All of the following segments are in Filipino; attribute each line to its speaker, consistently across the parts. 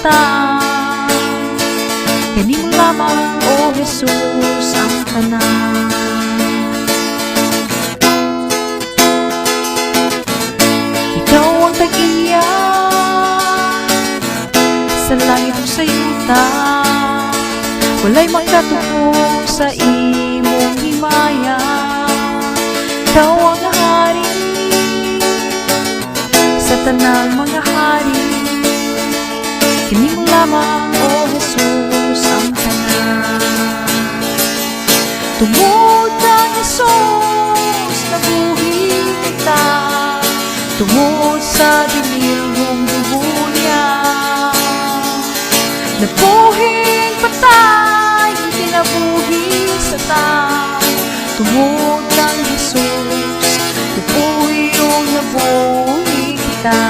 Speaker 1: kita. Kani mo lamang, O Jesus, ang tanan. Ikaw ang tag-iya sa langit o sa yuta, walay makatupong sa imong himaya. Ikaw ang hari sa tanang mga hari. Kini mo lamang, O Jesus, ang tanan. Tungod kang Jesus, nabuhi kita. Tungod sa dinilhong dugo niya, nabuhing patay, kinabuhi sa ta. Tungod kang Jesus, nabuhi o nabuhi kita.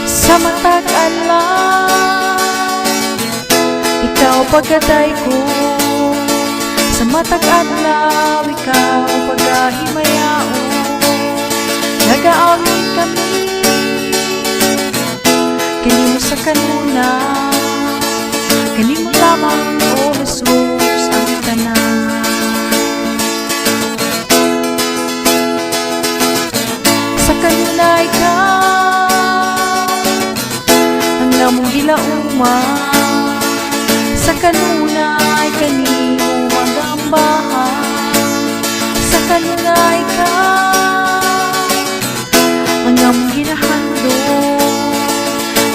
Speaker 1: Sa matag Allah, ikaw pagkatay ko. Sa matag adlaw, ikaw pagkahimayao. Nag-aawit kami kani mo sa kanuna. Kani mo lamang, O Jesus, ang tanan. Sa kanuna ikaw ang namong gilauman. Sa kanuna ay kanimo sa kanuna ikaw ang among ginahandog.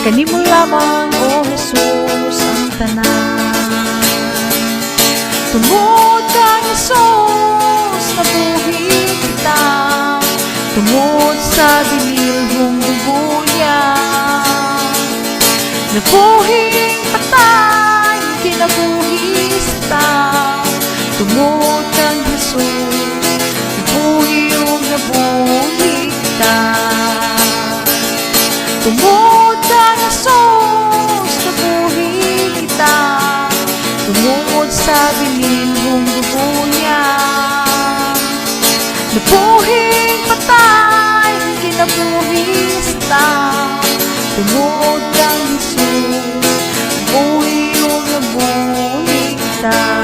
Speaker 1: Kani mo lamang, O Jesus, ang tanan. Tungod kang Jesus, nabuhi kita. Tungod sa dinilhong dugo niya, nabuhing patay, kinabuhi sa ta. Tungod kang Jesus, nabuhi o nabuhi kita. Tungod kang Jesus, nabuhi kita. Tungod sa dinilhong dugo niya, nabuhing patay, kinabuhi sa ta. Tungod kang Jesus, nabuhi o nabuhi kita.